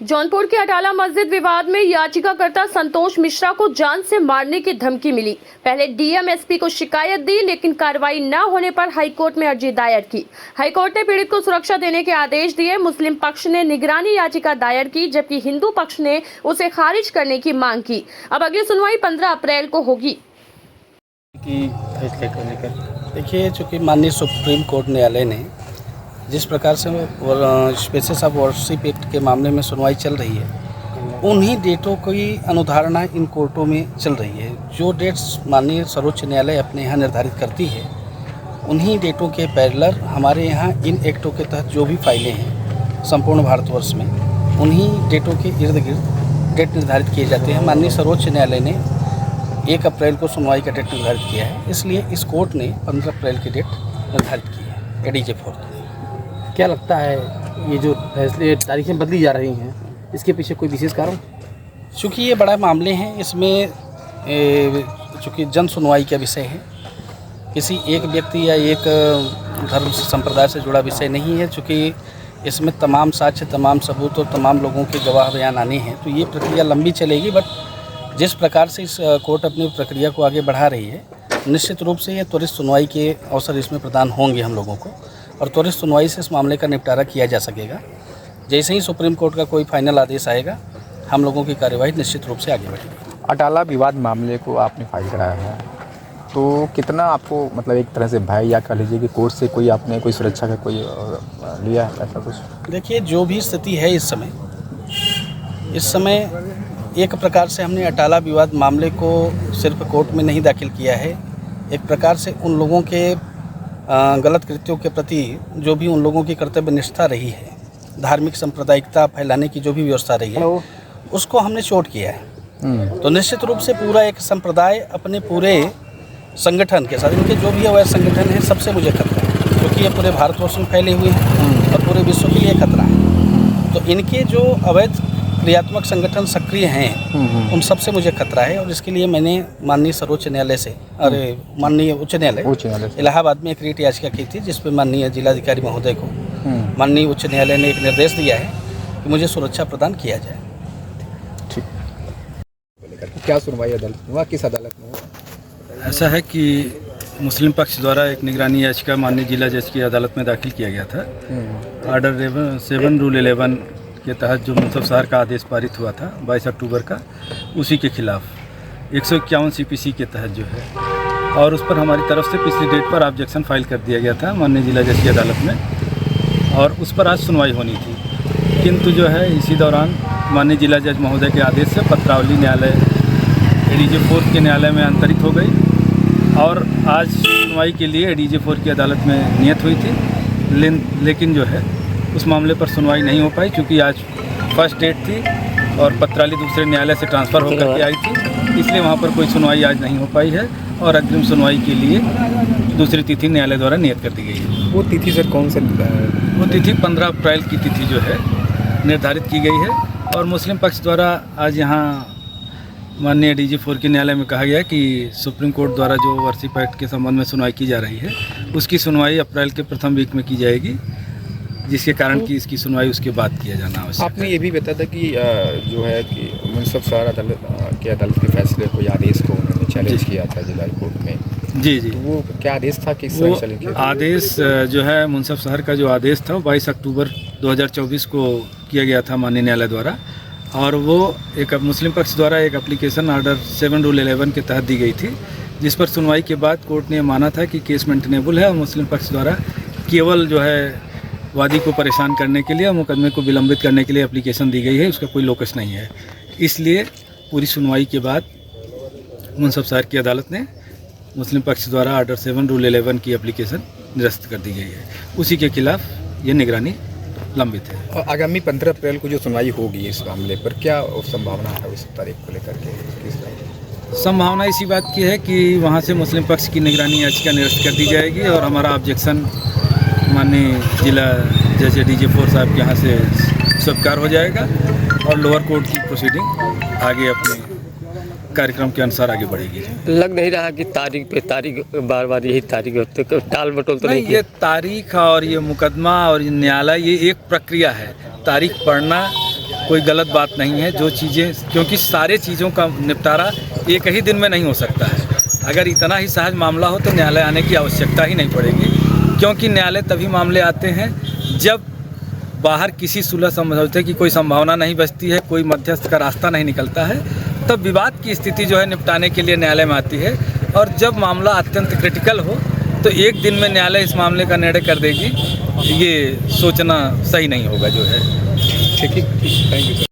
जौनपुर के अटाला मस्जिद विवाद में याचिकाकर्ता संतोष मिश्रा को जान से मारने की धमकी मिली। पहले डीएम एसपी को शिकायत दी, लेकिन कार्रवाई न होने पर हाईकोर्ट में अर्जी दायर की। हाईकोर्ट ने पीड़ित को सुरक्षा देने के आदेश दिए। मुस्लिम पक्ष ने निगरानी याचिका दायर की, जबकि हिंदू पक्ष ने उसे खारिज करने की मांग की। अब अगली सुनवाई 15 अप्रैल को होगी। देखिए, चूँकि माननीय सुप्रीम कोर्ट न्यायालय ने जिस प्रकार से स्पेसेस ऑफ वर्शिप एक्ट के मामले में सुनवाई चल रही है, उन्हीं डेटों की अनुधारणा इन कोर्टों में चल रही है। जो डेट्स माननीय सर्वोच्च न्यायालय अपने यहाँ निर्धारित करती है, उन्हीं डेटों के पैरेलल हमारे यहाँ इन एक्टों के तहत जो भी फाइलें हैं संपूर्ण भारतवर्ष में, उन्हीं डेटों के इर्द गिर्द डेट निर्धारित किए जाते हैं। माननीय सर्वोच्च न्यायालय ने 1 अप्रैल को सुनवाई का डेट निर्धारित किया है, इसलिए इस कोर्ट ने 15 अप्रैल की डेट निर्धारित की है एडीजे 4। क्या लगता है ये जो फैसले तारीखें बदली जा रही हैं, इसके पीछे कोई विशेष कारण? चूँकि ये बड़ा मामले हैं, इसमें चूँकि जन सुनवाई का विषय है, किसी एक व्यक्ति या एक धर्म संप्रदाय से जुड़ा विषय नहीं है। चूँकि इसमें तमाम साक्ष्य, तमाम सबूत और तमाम लोगों के गवाह बयान आने हैं, तो ये प्रक्रिया लंबी चलेगी। बट जिस प्रकार से इस कोर्ट अपनी प्रक्रिया को आगे बढ़ा रही है, निश्चित रूप से ये त्वरित सुनवाई के अवसर इसमें प्रदान होंगे हम लोगों को, और त्वरित सुनवाई से इस मामले का निपटारा किया जा सकेगा। जैसे ही सुप्रीम कोर्ट का कोई फाइनल आदेश आएगा, हम लोगों की कार्यवाही निश्चित रूप से आगे बढ़ेगी। अटाला विवाद मामले को आपने फाइल कराया है, तो कितना आपको मतलब एक तरह से भय या कह लीजिए कि कोर्ट से कोई आपने कोई सुरक्षा का कोई लिया है ऐसा कुछ? देखिए, जो भी स्थिति है इस समय एक प्रकार से हमने अटाला विवाद मामले को सिर्फ कोर्ट में नहीं दाखिल किया है, एक प्रकार से उन लोगों के गलत कृत्यों के प्रति जो भी उन लोगों की कर्तव्य निष्ठा रही है, धार्मिक सांप्रदायिकता फैलाने की जो भी व्यवस्था रही है, उसको हमने चोट किया है। तो निश्चित रूप से पूरा एक संप्रदाय अपने पूरे संगठन के साथ, इनके जो भी अवैध संगठन हैं, सबसे मुझे खतरा है, क्योंकि ये पूरे भारतवर्ष में फैले हुए हैं और पूरे विश्व के लिए खतरा है। तो इनके जो अवैध क्रियात्मक संगठन सक्रिय हैं, उन सबसे मुझे खतरा है। और इसके लिए मैंने माननीय सर्वोच्च न्यायालय से, माननीय उच्च न्यायालय इलाहाबाद में एक रीट याचिका की थी, जिस पर माननीय जिलाधिकारी महोदय को माननीय उच्च न्यायालय ने एक निर्देश दिया है कि मुझे सुरक्षा प्रदान किया जाए। ठीक। क्या सुनवाई अदालत में हुआ, किस अदालत में हुआ? ऐसा है कि मुस्लिम पक्ष द्वारा एक निगरानी याचिका माननीय जिला जज की अदालत में दाखिल किया गया था। ऑर्डर 7 रूल 11 के तहत जो मुंसफ शहर का आदेश पारित हुआ था 22 अक्टूबर का, उसी के खिलाफ 151 CPC के तहत जो है, और उस पर हमारी तरफ से पिछली डेट पर ऑब्जेक्शन फाइल कर दिया गया था माननीय जिला जज की अदालत में, और उस पर आज सुनवाई होनी थी। किंतु जो है इसी दौरान माननीय जिला जज महोदय के आदेश से पत्रावली न्यायालय एडीजे 4 के न्यायालय में अंतरित हो गई, और आज सुनवाई के लिए एडीजे 4 की अदालत में नियत हुई थी। लेकिन जो है उस मामले पर सुनवाई नहीं हो पाई, क्योंकि आज फर्स्ट डेट थी और पत्रावली दूसरे न्यायालय से ट्रांसफ़र होकर के आई थी, इसलिए वहाँ पर कोई सुनवाई आज नहीं हो पाई है, और अग्रिम सुनवाई के लिए दूसरी तिथि न्यायालय द्वारा नियत कर दी गई है। वो तिथि सर कौन सा? वो तिथि 15 अप्रैल की तिथि जो है निर्धारित की गई है, और मुस्लिम पक्ष द्वारा आज यहाँ माननीय एडीजे 4 के न्यायालय में कहा गया कि सुप्रीम कोर्ट द्वारा जो वर्शिप एक्ट के संबंध में सुनवाई की जा रही है, उसकी सुनवाई अप्रैल के प्रथम वीक में की जाएगी, जिसके कारण कि इसकी सुनवाई उसके बाद किया जाना आवश्यक। आपने ये भी बताया था कि जो है कि मुंसफ शहर अदालत के फैसले को या आदेश को उन्होंने चैलेंज किया था जिला कोर्ट में। जी। तो वो क्या आदेश था, किस तरह चैलेंज किया? आदेश जो है मुंसफ शहर का जो आदेश था 22 अक्टूबर 2024 को किया गया था माननीय न्यायालय द्वारा, और वो एक मुस्लिम पक्ष द्वारा एक एप्लीकेशन ऑर्डर 7 रूल 11 के तहत दी गई थी, जिस पर सुनवाई के बाद कोर्ट ने माना था कि केस मेंटेनेबल है, और मुस्लिम पक्ष द्वारा केवल जो है वादी को परेशान करने के लिए और मुकदमे को विलंबित करने के लिए एप्लीकेशन दी गई है, उसका कोई लोकस नहीं है। इसलिए पूरी सुनवाई के बाद मुंसफ शहर की अदालत ने मुस्लिम पक्ष द्वारा ऑर्डर 7 रूल 11 की एप्लीकेशन निरस्त कर दी गई है, उसी के खिलाफ ये निगरानी लंबित है। और आगामी 15 अप्रैल को जो सुनवाई होगी इस मामले पर, क्या संभावना है उस तारीख को लेकर के? संभावना इसी बात की है कि वहाँ से मुस्लिम पक्ष की निगरानी याचिका निरस्त कर दी जाएगी, और हमारा ऑब्जेक्शन माननीय जिला जज एडीजे 4 साहब के यहाँ से स्वीकार हो जाएगा, और लोअर कोर्ट की प्रोसीडिंग आगे अपने कार्यक्रम के अनुसार आगे बढ़ेगी। लग नहीं रहा कि तारीख पे तारीख बार बार यही तारीख होते, टाल मटोल तो नहीं नहीं, ये तारीख और ये मुकदमा और ये न्यायालय ये एक प्रक्रिया है। तारीख पढ़ना कोई गलत बात नहीं है। जो चीज़ें, क्योंकि सारे चीज़ों का निपटारा एक ही दिन में नहीं हो सकता है। अगर इतना ही सहज मामला हो तो न्यायालय आने की आवश्यकता ही नहीं पड़ेगी, क्योंकि न्यायालय तभी मामले आते हैं जब बाहर किसी सुलह समझौते की कोई संभावना नहीं बचती है, कोई मध्यस्थ का रास्ता नहीं निकलता है, तब विवाद की स्थिति जो है निपटाने के लिए न्यायालय में आती है। और जब मामला अत्यंत क्रिटिकल हो तो एक दिन में न्यायालय इस मामले का निर्णय कर देगी, ये सोचना सही नहीं होगा जो है। ठीक है, थैंक यू सर।